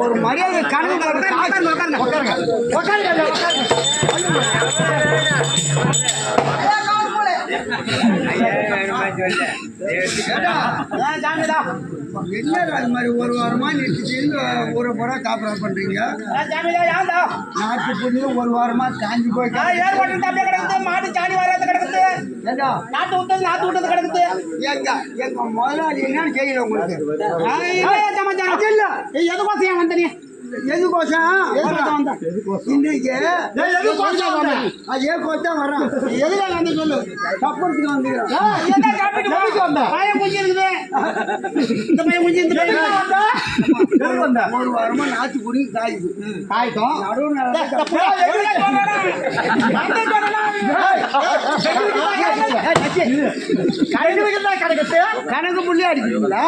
ஒரு மரியாதை கணக்கு என்ன அது மாதிரி ஒரு வாரமா நிறுத்தி ஒரு முறை காப்பரா பண்றீங்க. நாட்டு புண்ணு ஒரு வாரமா காஞ்சி போய் மாட்டு சாணி வராது கிடக்குது. நாட்டு விட்டது நாட்டு விட்டது கிடக்குது. எங்க முதலாளி என்னன்னு தெரியல உங்களுக்கு. எதுக்கோசம் வந்தீங்க? எதுக்கோசம் இன்னைக்கு அதே கோசம் வரான். எதுல வந்து சொல்லு தப்புறதுக்கு வந்து ஒரு வாரமா நாச்சு குடி காய்க்கும் கணக்கு புள்ளி அடிக்கிறீங்களா?